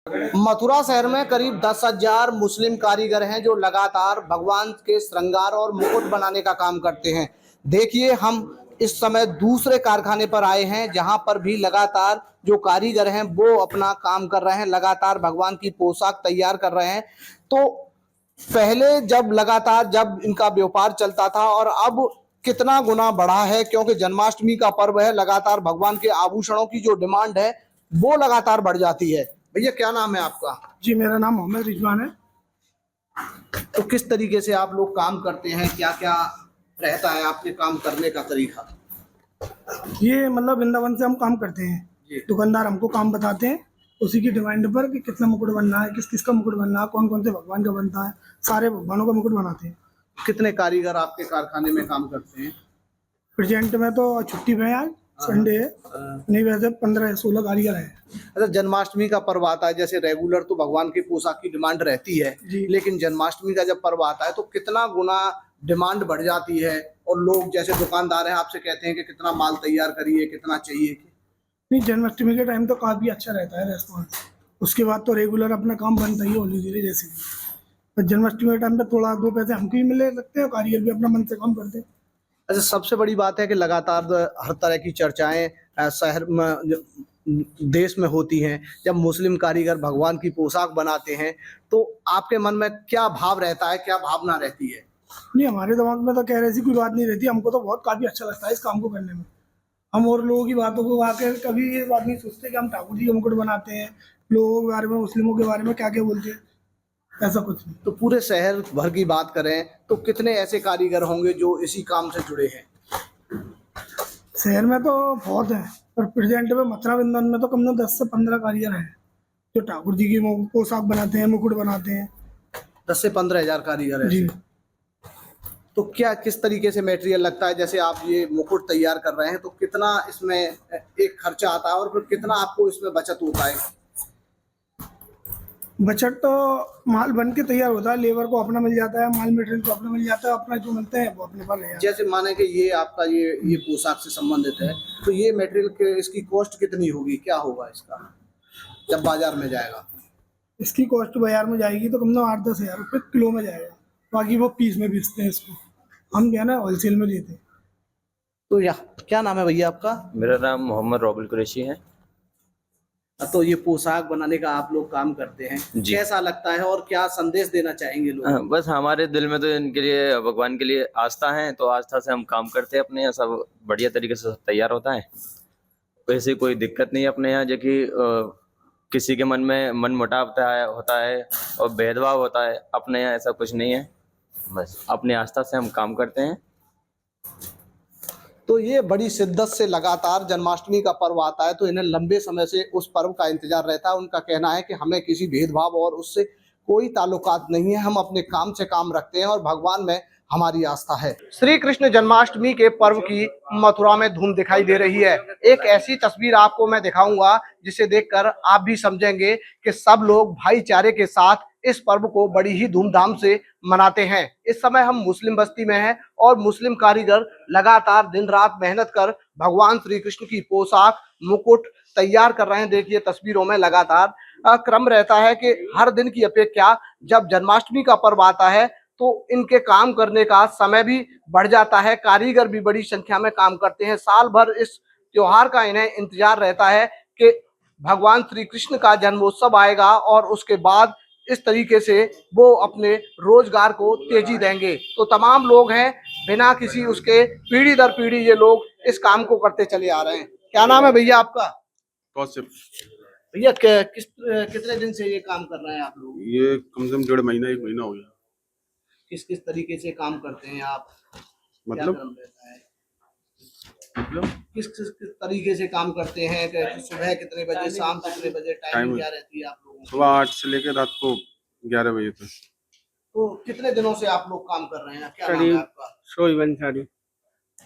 मथुरा शहर में करीब 10,000 मुस्लिम कारीगर हैं जो लगातार भगवान के श्रृंगार और मुकुट बनाने का काम करते हैं। देखिए, हम इस समय दूसरे कारखाने पर आए हैं जहां पर भी लगातार जो कारीगर हैं वो अपना काम कर रहे हैं, लगातार भगवान की पोशाक तैयार कर रहे हैं। तो पहले जब इनका व्यापार चलता था और अब कितना गुना बढ़ा है, क्योंकि जन्माष्टमी का पर्व है, लगातार भगवान के आभूषणों की जो डिमांड है वो लगातार बढ़ जाती है। भैया, क्या नाम है आपका? जी, मेरा नाम मोहम्मद रिजवान है। तो किस तरीके से आप लोग काम करते हैं, क्या क्या रहता है आपके काम करने का तरीका? ये मतलब वृंदावन से हम काम करते हैं। जी। दुकानदार हमको काम बताते हैं उसी की डिमांड पर कि कितना मुकुट बनना है, किस किस का मुकुट बनना है, कौन कौन से भगवान का बनता है। सारे भगवानों का मुकुट बनाते हैं। कितने कारीगर आपके कारखाने में काम करते हैं? प्रेजेंट में तो छुट्टी पे है, आज संडे है। नहीं, वैसे 15-16 कारीगर हैं। अच्छा, जन्माष्टमी का पर्व आता है, जैसे रेगुलर तो भगवान की पोशाक की डिमांड रहती है, लेकिन जन्माष्टमी का जब पर्व आता है तो कितना गुना डिमांड बढ़ जाती है और लोग जैसे दुकानदार हैं आपसे कहते हैं कि कितना माल तैयार करिए, कितना चाहिए। नहीं, जन्माष्टमी के टाइम तो काफ़ी अच्छा रहता है रेस्पॉन्स। उसके बाद तो रेगुलर अपना काम बनता ही है होली धीरे जैसे भी। पर जन्माष्टमी के टाइम पे थोड़ा दो पैसे हमको ही मिले लगते हैं और कारीगर भी अपना मन से काम करते हैं। अच्छा, सबसे बड़ी बात है कि लगातार हर तरह की चर्चाएं शहर में, देश में होती हैं। जब मुस्लिम कारीगर भगवान की पोशाक बनाते हैं तो आपके मन में क्या भाव रहता है, क्या भावना रहती है? नहीं, हमारे दिमाग में तो कह रहे ऐसी कोई बात नहीं रहती। हमको तो बहुत काफ़ी अच्छा लगता है इस काम को करने में। हम और लोगों की बातों को आकर कभी ये बात नहीं सोचते कि हम ठाकुर जी का मुकुट बनाते हैं। लोगों के बारे में, मुस्लिमों के बारे में क्या क्या बोलते हैं, ऐसा कुछ नहीं। तो पूरे शहर भर की बात करें तो कितने ऐसे कारीगर होंगे जो इसी काम से जुड़े हैं? शहर में तो बहुत है, पर प्रेजेंट में मथुरा वृंदावन में तो कम से कम 10 से 15 कारीगर हैं जो ठाकुर जी की पोशाक बनाते हैं, मुकुट बनाते हैं। 10 से 15 हजार कारीगर जी। ऐसे? तो क्या किस तरीके से मटेरियल लगता है, जैसे आप ये मुकुट तैयार कर रहे हैं तो कितना इसमें एक खर्चा आता है और फिर कितना आपको इसमें बचत होता है? बजट तो माल बन के तैयार होता है, लेबर को अपना मिल जाता है, माल मटेरियल को अपना मिल जाता है, अपना जो मिलता है वो अपने पास ले जाता है। जैसे माने कि ये आपका ये पोशाक से संबंधित है, तो ये मटेरियल के इसकी कॉस्ट कितनी होगी, क्या होगा इसका जब बाजार में जाएगा? इसकी कॉस्ट बाजार में जाएगी तो कम से कम 8-10 हज़ार रुपये किलो में जाएगा। बाकी वो पीस में बेचते हैं इसको, हम क्या ना होलसेल में देते हैं। तो या क्या नाम है भैया आपका? मेरा नाम मोहम्मद रोबिल कुरैशी है। तो ये पोशाक बनाने का आप लोग काम करते हैं, कैसा लगता है और क्या संदेश देना चाहेंगे लोग? बस हमारे दिल में तो इनके लिए, भगवान के लिए आस्था है, तो आस्था से हम काम करते हैं। अपने यहाँ सब बढ़िया तरीके से सब तैयार होता है, वैसे कोई दिक्कत नहीं है अपने यहाँ। जो कि किसी के मन में मन मुटाव होता है और भेदभाव होता है, अपने यहाँ ऐसा कुछ नहीं है। बस अपनी आस्था से हम काम करते हैं। तो ये बड़ी शिद्दत से लगातार जन्माष्टमी का पर्व आता है तो इन्हें लंबे समय से उस पर्व का इंतजार रहता है। उनका कहना है कि हमें किसी भेदभाव और उससे कोई ताल्लुकात नहीं है, हम अपने काम से काम रखते हैं और भगवान में हमारी आस्था है। श्री कृष्ण जन्माष्टमी के पर्व की मथुरा में धूम दिखाई दे रही है। एक ऐसी तस्वीर आपको मैं दिखाऊंगा जिसे देखकर आप भी समझेंगे कि सब लोग भाईचारे के साथ इस पर्व को बड़ी ही धूमधाम से मनाते हैं। इस समय हम मुस्लिम बस्ती में हैं और मुस्लिम कारीगर लगातार दिन रात मेहनत कर भगवान श्री कृष्ण की पोशाक, मुकुट तैयार कर रहे हैं। देखिए, तस्वीरों में लगातार क्रम रहता है कि हर दिन की अपेक्षा जब जन्माष्टमी का पर्व आता है तो इनके काम करने का समय भी बढ़ जाता है। कारीगर भी बड़ी संख्या में काम करते हैं। साल भर इस त्योहार का इन्हें इंतजार रहता है कि भगवान श्री कृष्ण का जन्मोत्सव आएगा और उसके बाद इस तरीके से वो अपने रोजगार को तेजी देंगे। तो तमाम लोग हैं, बिना किसी उसके पीढ़ी दर पीढ़ी ये लोग इस काम को करते चले आ रहे हैं। क्या नाम है भैया आपका? कौशिक। भैया, कितने दिन से ये काम कर रहे हैं आप लोग? ये कम से कम 1.5 महीना हो गया। किस किस तरीके से काम करते हैं आप? मतलब क्या क्रम रहता है? किस किस किस तरीके से काम करते हैं? सुबह कितने बजे, शाम कितने बजे, टाइमिंग क्या रहती है आप लोगों की? सुबह 8 से लेकर रात को 11 बजे तक। तो कितने दिनों से आप लोग काम कर रहे हैं? क्या नाम है आपका? शोएब अंसारी।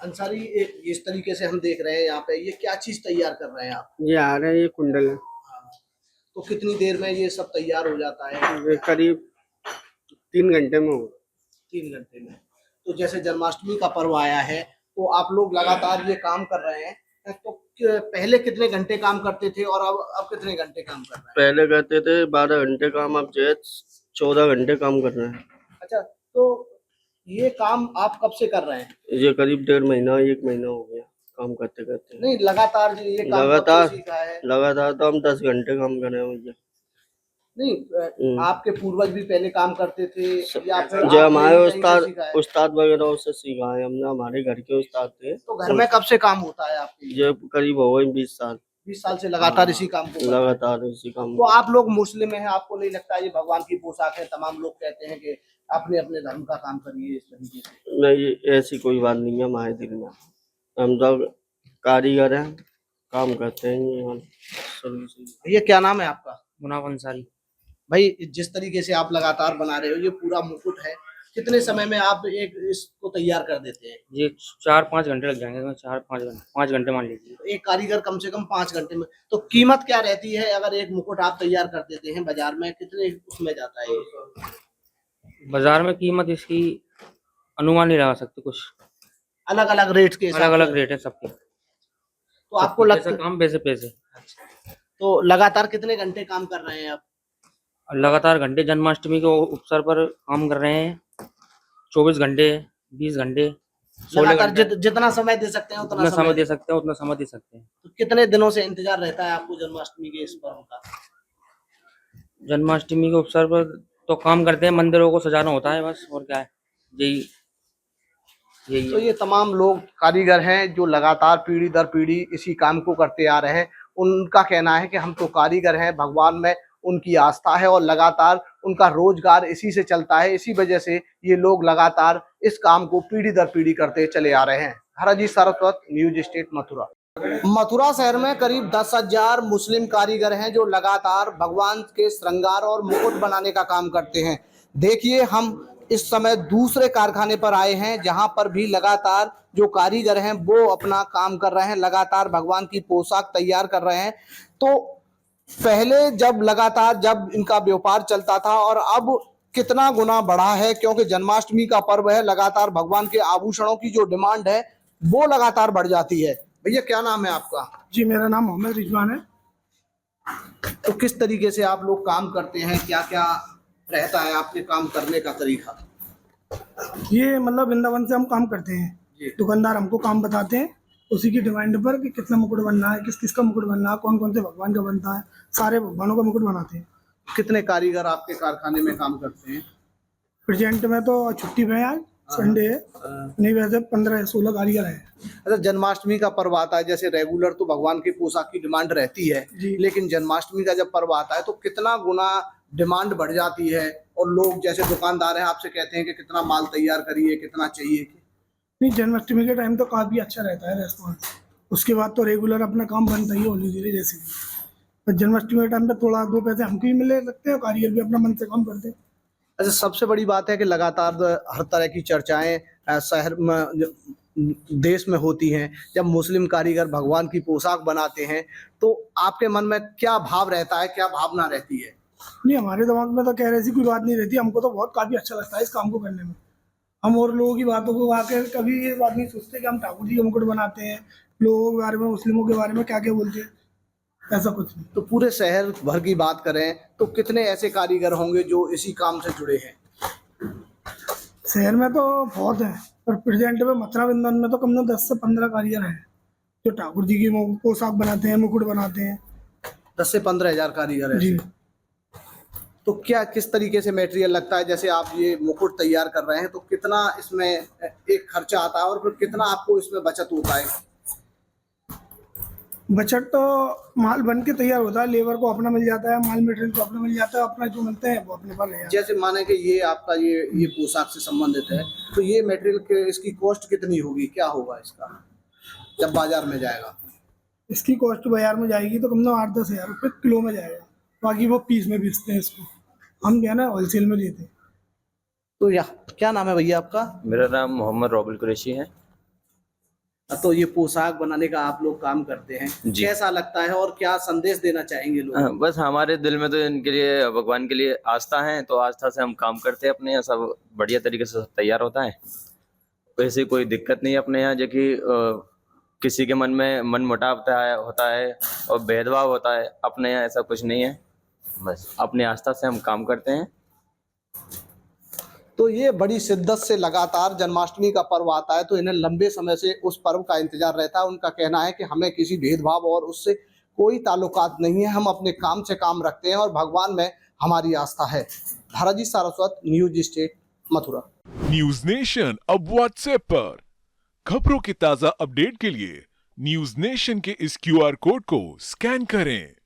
अंसारी, इस तरीके से हम देख रहे हैं यहाँ पे, ये क्या चीज तैयार कर रहे हैं आप? ये आ रहा है, ये कुंडल है। हाँ। तो कितनी देर में ये सब तैयार हो जाता है? ये करीब 3 घंटे में होगा। 3 घंटे में। तो जैसे जन्माष्टमी का पर्व आया है तो आप लोग लगातार ये काम कर रहे हैं, तो पहले कितने घंटे काम करते थे और अब कितने घंटे काम कर रहे हैं? पहले करते थे 12 घंटे काम, अब जो है 14 घंटे काम कर रहे हैं। अच्छा, तो ये काम आप कब से कर रहे हैं? ये करीब 1.5 महीना 1 महीना हो गया काम करते करते। नहीं, लगातार ये काम कब से लगातार सीखा है? लगातार तो हम 10 घंटे काम कर रहे हैं भैया। नहीं, आपके पूर्वज भी पहले काम करते थे या फिर जो आपने हमारे ही कहीं से सीखा है? उस्ताद वगैरह उससे सीखा है हमने, हमारे घर के उस्ताद थे। तो घर में कब से काम होता है आपके? ये करीब हो गए 20 साल 20 साल से लगातार इसी काम को कर रहे हैं। लगातार इसी काम। तो आप लोग मुस्लिम हैं, आपको नहीं लगता ये भगवान की पोशाक है? तमाम लोग कहते हैं कि अपने अपने धर्म का काम करिए इस तरीके से। नहीं, ऐसी कोई बात नहीं है हमारे दिल में। हम सब कारीगर हैं, काम करते हैं ये हम शुरू से। ये क्या नाम है आपका? मुनाफ अंसारी। भाई, जिस तरीके से आप लगातार बना रहे हो, ये पूरा मुकुट है, कितने समय में आप इसको तैयार कर देते हैं? ये 4-5 घंटे लग जाएंगे इसमें, 4-5 घंटे, 5 घंटे मान लीजिए। एक कारीगर कम से कम 5 घंटे में। तो कीमत क्या रहती है अगर एक मुकुट आप तैयार कर देते हैं बाजार में, कितने उसमें जाता है ये? बाजार में कीमत इसकी अनुमान नहीं लगा सकते, कुछ अलग अलग रेट के हिसाब अलग अलग से। रेट है सबके। तो आपको जैसा लगता काम वैसे पैसे। तो लगातार कितने घंटे काम कर रहे हैं आप? और लगातार घंटे जन्माष्टमी के अवसर पर काम कर रहे हैं, 24 घंटे, 20 घंटे, 16 लगातार घंटे, जितना समय दे सकते हैं उतना उतना समय समय दे सकते हैं, उतना समय दे सकते हैं। तो कितने दिनों से इंतजार रहता है आपको जन्माष्टमी के इस पर्व का? जन्माष्टमी के अवसर पर तो काम करते हैं, मंदिरों को सजाना होता है बस, और क्या है, यही यही तो है। ये तमाम लोग कारीगर हैं जो लगातार पीढ़ी दर पीढ़ी इसी काम को करते आ रहे हैं। उनका कहना है कि हम तो कारीगर हैं, भगवान में उनकी आस्था है और लगातार उनका रोजगार इसी से चलता है। इसी वजह से ये लोग लगातार इस काम को पीढ़ी दर पीढ़ी करते चले आ रहे हैं। Harji Saraswat, news state Mathura. मथुरा शहर में करीब 10,000 मुस्लिम कारीगर हैं जो लगातार भगवान के श्रृंगार और मुकुट बनाने का काम करते हैं। देखिए, हम इस समय दूसरे कारखाने पर आए हैं जहां पर भी लगातार जो कारीगर हैं वो अपना काम कर रहे हैं, लगातार भगवान की पोशाक तैयार कर रहे हैं। तो पहले जब इनका व्यापार चलता था और अब कितना गुना बढ़ा है, क्योंकि जन्माष्टमी का पर्व है, लगातार भगवान के आभूषणों की जो डिमांड है वो लगातार बढ़ जाती है। भैया, क्या नाम है आपका? जी, मेरा नाम मोहम्मद रिजवान है। तो किस तरीके से आप लोग काम करते हैं, क्या क्या रहता है आपके काम करने का तरीका? ये मतलब वृंदावन से हम काम करते जी। हैं, दुकानदार हमको काम बताते हैं, उसी की डिमांड पर कि कितना मुकुट बनना है, किस किस का मुकुट बनना है, कौन कौन से भगवान का बनता है, सारे भगवानों का मुकुट बनाते हैं। कितने कारीगर आपके कारखाने में काम करते हैं? प्रेजेंट में तो छुट्टी पे है, आज संडे है, नहीं वैसे 15-16 कारीगर हैं। अच्छा, जन्माष्टमी का पर्व आता है, जैसे रेगुलर तो भगवान की पोशाक की डिमांड रहती है, जी। लेकिन जन्माष्टमी का जब पर्व आता है तो कितना गुना डिमांड बढ़ जाती है और लोग जैसे दुकानदार हैं आपसे कहते हैं कि कितना माल तैयार करिए, कितना चाहिए। नहीं, जन्माष्टमी के टाइम तो काफ़ी अच्छा रहता है रेस्पॉन्स, उसके बाद तो रेगुलर अपना काम बनता ही है होली धीरे जैसे भी। पर जन्माष्टमी के टाइम पे थोड़ा 2 पैसे हमको भी मिले लगते हैं, कारीगर भी अपना मन से काम करते हैं। अच्छा, सबसे बड़ी बात है कि लगातार हर तरह की चर्चाएं शहर में देश में होती हैं। जब मुस्लिम कारीगर भगवान की पोशाक बनाते हैं तो आपके मन में क्या भाव रहता है, क्या भावना रहती है? नहीं, हमारे दिमाग में तो कह रहे ऐसी कोई बात नहीं रहती, हमको तो बहुत काफ़ी अच्छा लगता है इस काम को करने में। हम और लोगों की बातों को आकर कभी ये बात नहीं सोचते कि हम ठाकुर जी का मुकुट बनाते हैं, लोगों के बारे में, मुस्लिमों के बारे में क्या क्या बोलते हैं, ऐसा कुछ नहीं। तो पूरे शहर भर की बात करें तो कितने ऐसे कारीगर होंगे जो इसी काम से जुड़े हैं? शहर में तो बहुत है, पर प्रेजेंट में मथुरा वृंदावन में तो कम से कम 10 से 15 कारीगर हैं जो ठाकुर जी की पोशाक बनाते हैं, मुकुट बनाते हैं। 10 से 15 हजार कारीगर है। जी। तो क्या किस तरीके से मटेरियल लगता है? जैसे आप ये मुकुट तैयार कर रहे हैं तो कितना इसमें एक खर्चा आता है और फिर कितना आपको इसमें बचत होता है? बजट तो माल बन के तैयार होता है, लेबर को अपना मिल जाता है, माल मटेरियल को अपना मिल जाता है, अपना जो मिलते हैं वो अपने पास रह जाता है। जैसे माने कि ये आपका ये पोशाक से संबंधित है, तो ये मटेरियल के इसकी कॉस्ट कितनी होगी, क्या होगा इसका जब बाजार में जाएगा? इसकी कॉस्ट बाजार में जाएगी तो कम से कम 8-10 हज़ार रुपये किलो में जाएगा, बाकी वो पीस में बेचते हैं इसको, हम क्या है ना होलसेल में देते हैं। तो क्या नाम है भैया आपका? मेरा नाम मोहम्मद रोबिल कुरैशी है। तो ये पोशाक बनाने का आप लोग काम करते हैं, जी। कैसा लगता है और क्या संदेश देना चाहेंगे लोग? बस हमारे दिल में तो इनके लिए, भगवान के लिए आस्था है, तो आस्था से हम काम करते हैं। अपने यहाँ सब बढ़िया तरीके से सब तैयार होता है, वैसे कोई दिक्कत नहीं है अपने यहाँ। जो कि किसी के मन में मन मुटाव होता है और भेदभाव होता है। अपने यहाँ ऐसा कुछ नहीं है, बस अपनी आस्था से हम काम करते हैं। तो ये बड़ी शिद्दत से लगातार जन्माष्टमी का पर्व आता है तो इन्हें लंबे समय से उस पर्व का इंतजार रहता है। उनका कहना है कि हमें किसी भेदभाव और उससे कोई ताल्लुकात नहीं है, हम अपने काम से काम रखते हैं और भगवान में हमारी आस्था है। Dharaji Saraswat, news state, Mathura. News nation अब व्हाट्सएप पर खबरों के ताजा अपडेट के लिए न्यूज नेशन के इस QR कोड को स्कैन करें।